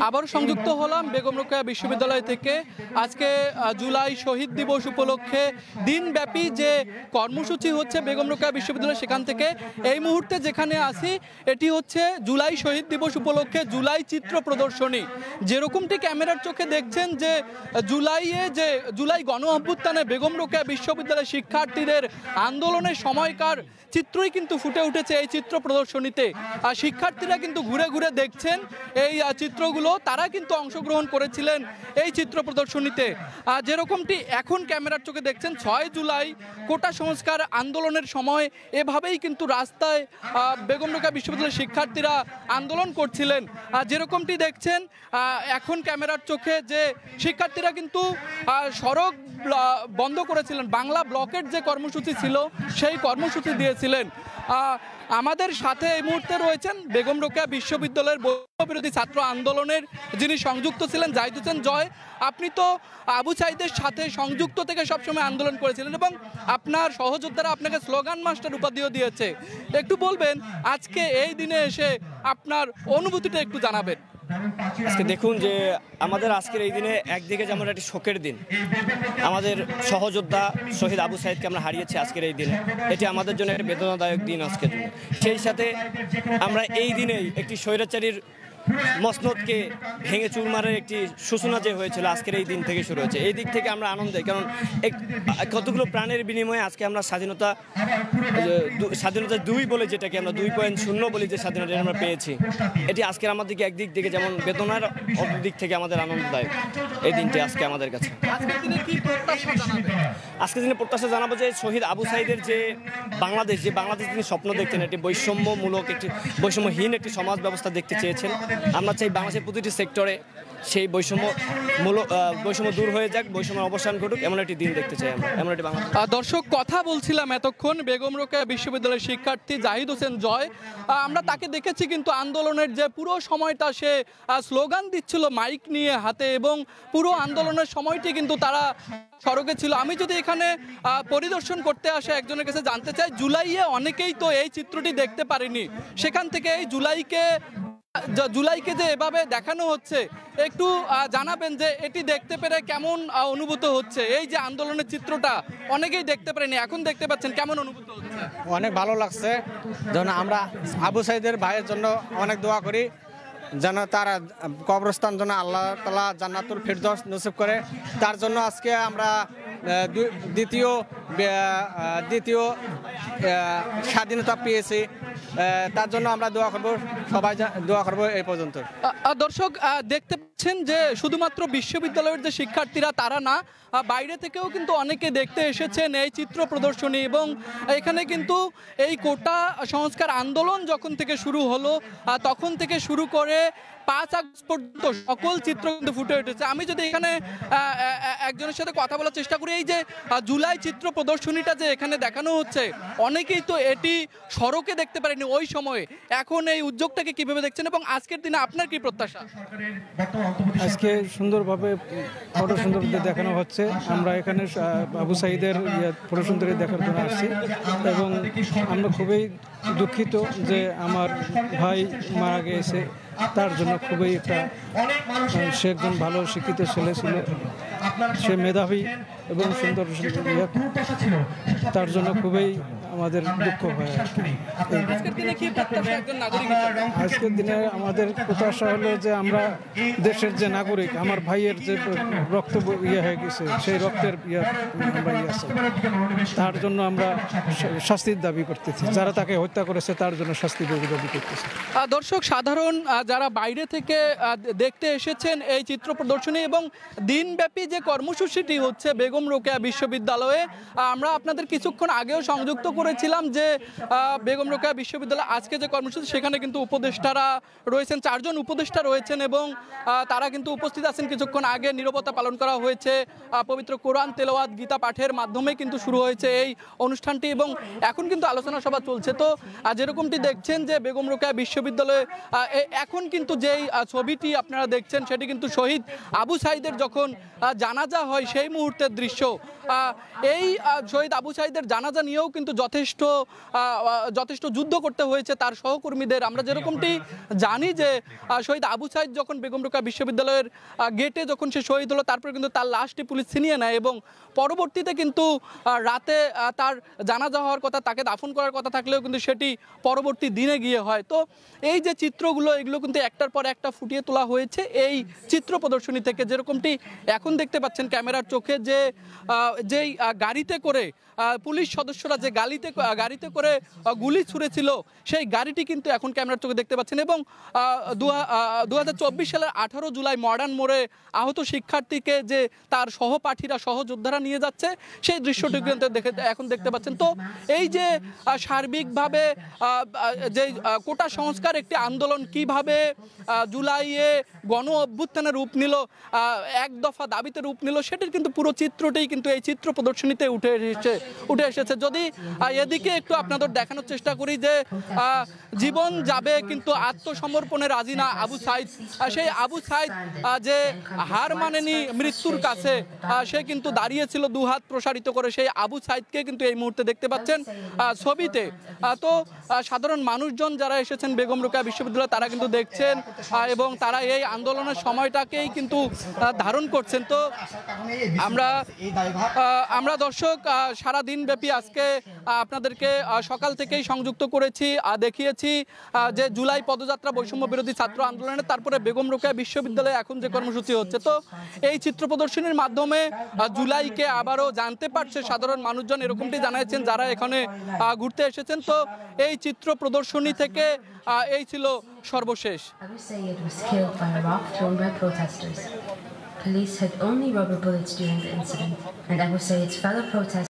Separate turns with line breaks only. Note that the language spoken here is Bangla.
আবার সংযুক্ত হলাম বেগম রোকেয়া বিশ্ববিদ্যালয় থেকে। আজকে জুলাই শহীদ দিবস উপলক্ষে দিনব্যাপী যে কর্মসূচি হচ্ছে বেগম রোকেয়া বিশ্ববিদ্যালয়, সেখান থেকে এই মুহূর্তে যেখানে আসি এটি হচ্ছে জুলাই শহীদ দিবস উপলক্ষে জুলাই চিত্র প্রদর্শনী। যেরকমটি ক্যামেরার চোখে দেখছেন যে জুলাই গণ অভ্যুত্থানে বেগম রোকেয়া বিশ্ববিদ্যালয়ের শিক্ষার্থীদের আন্দোলনের সময়কার চিত্রই কিন্তু ফুটে উঠেছে এই চিত্র প্রদর্শনীতে। আর শিক্ষার্থীরা কিন্তু ঘুরে ঘুরে দেখছেন এই চিত্রগুলো, তারা কিন্তু অংশগ্রহণ করেছিলেন এই চিত্র প্রদর্শনীতে। যেরকমটি এখন ক্যামেরার চোখে দেখছেন 6 জুলাই কোটা সংস্কার আন্দোলনের সময় এভাবেই কিন্তু রাস্তায় বেগম রোকেয়া বিশ্ববিদ্যালয়ের শিক্ষার্থীরা আন্দোলন করছিলেন। যেরকমটি দেখছেন এখন ক্যামেরার চোখে যে শিক্ষার্থীরা কিন্তু সড়ক বন্ধ করেছিলেন, বাংলা ব্লকের যে কর্মসূচি ছিল সেই কর্মসূচি দিয়েছিলেন। আমাদের সাথে এই মুহূর্তে রয়েছেন বেগম রোকেয়া বিশ্ববিদ্যালয়ের বৈষম্য বিরোধী ছাত্র আন্দোলনের যিনি সংযুক্ত ছিলেন, জাহিদ হোসেন জয়। আপনি তো আবু সাঈদের সাথে সংযুক্ত থেকে সবসময় আন্দোলন করেছিলেন এবং আপনার সহযোদ্ধারা আপনাকে স্লোগান মাস্টার উপাধিও দিয়েছে। একটু বলবেন আজকে এই দিনে এসে আপনার অনুভূতিটা একটু জানাবেন।
আজকে দেখুন যে আমাদের আজকের এই দিনে একদিকে যেমন একটি শোকের দিন, আমাদের সহযোদ্ধা শহীদ আবু সাঈদকে আমরা হারিয়েছি আজকের এই দিনে, এটি আমাদের জন্য একটি বেদনাদায়ক দিন আজকের দিনে। সেই সাথে আমরা এই দিনেই একটি স্বৈরাচারীর মসনদকে ভেঙে চুরমারের একটি সূচনা যে হয়েছিল আজকের এই দিন থেকে শুরু হয়েছে। এই দিক থেকে আমরা আনন্দে, কারণ কতগুলো প্রাণের বিনিময়ে আজকে আমরা স্বাধীনতা 2 বলে, যেটাকে আমরা 2.0 বলি, যে স্বাধীনতা আমরা পেয়েছি, এটি আজকের আমাদেরকে একদিক থেকে যেমন বেদনার দিক থেকে আমাদের আনন্দদায়ক এই দিনটি আজকে আমাদের কাছে। আজকের দিনে প্রত্যাশা জানাবো যে শহীদ আবু সাঈদের যে বাংলাদেশ তিনি স্বপ্ন দেখতেন, একটি বৈষম্যহীন একটি সমাজ ব্যবস্থা দেখতে চেয়েছেন। আমরা চাই বাংলাদেশের প্রতিটি সেক্টরে সেই বৈষম্য দূর হয়ে যাক, বৈষম্যের অবসান ঘটুক, এমন একটি দিন দেখতে চাই আমরা, এমন একটি বাংলাদেশ।
দর্শক, কথা বলছিলাম এতক্ষণ বেগম রোকেয়া বিশ্ববিদ্যালয়ের শিক্ষার্থী জাহিদ হোসেন জয়। আমরা তাকে দেখেছি কিন্তু আন্দোলনের যে পুরো সময়টা সে স্লোগান দিচ্ছিল মাইক নিয়ে হাতে, এবং পুরো আন্দোলনের সময়টি কিন্তু তারা সড়কে ছিল। আমি যদি এখানে পরিদর্শন করতে আসে একজনের কাছে জানতে চাই, জুলাইয়ে অনেকেই তো এই চিত্রটি দেখতে পারেনি, সেখান থেকে এই জুলাইকে যে এভাবে দেখানো হচ্ছে, একটু জানাবেন যে এটি দেখতে পেরে কেমন অনুভূত হচ্ছে? এই যে আন্দোলনের চিত্রটা অনেকেই দেখতে পারেনি, এখন দেখতে পাচ্ছেন, কেমন অনুভূত হচ্ছে?
অনেক ভালো লাগছে। যেন আমরা আবু সাঈদের ভাইয়ের জন্য অনেক দোয়া করি, যেন তারা কবরস্থান যেন আল্লাহ তাআলা জান্নাতুল ফিরদৌস নসিব করে। তার জন্য আজকে আমরা দ্বিতীয় স্বাধীনতা পেয়েছি, তার জন্য আমরা দোয়া করব, সবাই দোয়া করব এই পর্যন্ত।
দর্শক, দেখতে পাচ্ছেন যে শুধুমাত্র বিশ্ববিদ্যালয়ের যে শিক্ষার্থীরা তারা না, বাইরে থেকেও কিন্তু অনেকে দেখতে এসেছেন এই চিত্র প্রদর্শনী। এবং এখানে কিন্তু এই কোটা সংস্কার আন্দোলন যখন থেকে শুরু হলো তখন থেকে শুরু করে 5 আগস্ট পর্যন্ত সকল চিত্র কিন্তু ফুটে উঠেছে। আমি যদি এখানে একজনের সাথে কথা বলার চেষ্টা করি, এই যে জুলাই চিত্র প্রদর্শনীটা যে এখানে দেখানো হচ্ছে, অনেকেই তো এটি সড়কে দেখতে পারেনি ওই সময়ে। এখন এই উদ্যোগটাকে কিভাবে দেখছেন এবং আজকের দিনে আপনার কি প্রত্যাশা?
আজকে সুন্দরভাবে প্রদর্শনী দেখানো হচ্ছে। আমরা এখানে আবু সাঈদের প্রদর্শনী দেখার জন্য আসছি এবং আমরা খুবই দুঃখিত যে আমার ভাই মারা গিয়েছে। তার জন্য খুবই সে একজন ভালো শিক্ষিত ছেলে ছিল, সে মেধাবী এবং সুন্দর, তার জন্য খুবই আমাদের দুঃখ হয়। আজকের দিনে আমাদের প্রত্যাশা হলো যে আমরা দেশের যে নাগরিক, আমার ভাইয়ের যে রক্ত হয়ে গেছে, সেই রক্তের তার জন্য আমরা শাস্তির দাবি করতেছি, যারা তাকে হত্যা করেছে তার জন্য শাস্তির দাবি করতেছি।
দর্শক, সাধারণ যারা বাইরে থেকে দেখতে এসেছেন এই চিত্র প্রদর্শনী এবং দিনব্যাপী যে কর্মসূচিটি হচ্ছে বেগম রোকেয়া বিশ্ববিদ্যালয়ে, আমরা আপনাদের কিছুক্ষণ আগেও সংযুক্ত করেছিলাম যে বেগম রোকেয়া বিশ্ববিদ্যালয় আজকে যে কর্মসূচি, সেখানে কিন্তু উপদেষ্টারা রয়েছেন, 4 জন উপদেষ্টা রয়েছেন এবং তারা কিন্তু উপস্থিত আছেন। কিছুক্ষণ আগে নীরবতা পালন করা হয়েছে, পবিত্র কোরআন তেলাওয়াত, গীতা পাঠের মাধ্যমে কিন্তু শুরু হয়েছে এই অনুষ্ঠানটি এবং এখন কিন্তু আলোচনা সভা চলছে। তো যেরকমটি দেখছেন যে বেগম রোকেয়া বিশ্ববিদ্যালয়ে এখন কিন্তু যেই ছবিটি আপনারা দেখছেন সেটি কিন্তু শহীদ আবু সাঈদের যখন জানাজা হয় সেই মুহূর্তের দৃশ্য। এই শহীদ আবু সাঈদের জানাজা নিয়েও কিন্তু যথেষ্ট যুদ্ধ করতে হয়েছে তার সহকর্মীদের। আমরা যেরকমটি জানি যে শহীদ আবু সাইদ যখন বেগম রোকেয়া বিশ্ববিদ্যালয়ের গেটে যখন সে শহীদ হলো, তারপরে কিন্তু তার লাশটি পুলিশ ছিনিয়ে নেয় এবং পরবর্তীতে কিন্তু রাতে তার জানাজা হওয়ার কথা, তাকে দাফন করার কথা থাকলেও কিন্তু সেটি পরবর্তী দিনে গিয়ে হয়। তো এই যে চিত্রগুলো, এগুলো কিন্তু একটার পর একটা ফুটিয়ে তোলা হয়েছে এই চিত্র প্রদর্শনী থেকে। যেরকমটি এখন দেখতে পাচ্ছেন ক্যামেরার চোখে, যে যেই গাড়িতে করে পুলিশ সদস্যরা যে গাড়িতে করে গুলি ছুঁড়েছিল, সেই গাড়িটি কিন্তু এখন ক্যামেরার চোখে দেখতে পাচ্ছেন। এবং 2024 সালের 18 জুলাই মডার্ন মোড়ে আহত শিক্ষার্থীকে যে তার সহপাঠীরা, সহযোদ্ধারা নিয়ে যাচ্ছে, সেই দৃশ্যটি কিন্তু এখন দেখতে পাচ্ছেন। তো এই যে সার্বিকভাবে যে কোটা সংস্কার একটি আন্দোলন কিভাবে জুলাইয়ে গণ অভ্যুত্থানের রূপ নিল, এক দফা দাবিতে রূপ নিল, সেটির কিন্তু পুরো চিত্রটাই কিন্তু এই চিত্র প্রদর্শনীতে উঠে এসেছে। যদি এদিকে একটু আপনাদের দেখানোর চেষ্টা করি যে জীবন যাবে কিন্তু আত্মসমর্পণে রাজি না আবু সাইদ। সেই আবু সাইদ যে হার মানেনি মৃত্যুর কাছে, সে কিন্তু দাঁড়িয়েছিল দুহাত প্রসারিত করে। সেই আবু সাইদকে কিন্তু এই মুহূর্তে দেখতে পাচ্ছেন ছবিতে। তো সাধারণ মানুষজন যারা এসেছেন বেগম রোকেয়া বিশ্ববিদ্যালয়ে, তারা কিন্তু দেখছেন এবং তারা এই আন্দোলনের সময়টাকেই কিন্তু ধারণ করছেন। তো আমরা দর্শক সারা দিন ব্যাপী আজকে আপনাদেরকে সকাল থেকেই সংযুক্ত করেছি, দেখিয়েছি যে জুলাই পদযাত্রা, বৈষম্য বিরোধী ছাত্র আন্দোলনের, তারপরে বেগম রোকেয়া বিশ্ববিদ্যালয়ে এখন যে কর্মসূচি হচ্ছে। তো এই চিত্র প্রদর্শনীর মাধ্যমে জুলাইকে আবারও জানতে পারছে সাধারণ মানুষজন, এরকমটি জানাচ্ছেন যারা এখানে ঘুরতে এসেছেন। তো এই চিত্র প্রদর্শনী থেকে এই ছিল সর্বশেষ।
Police had only rubber bullets during the incident, and I would say its fellow protesters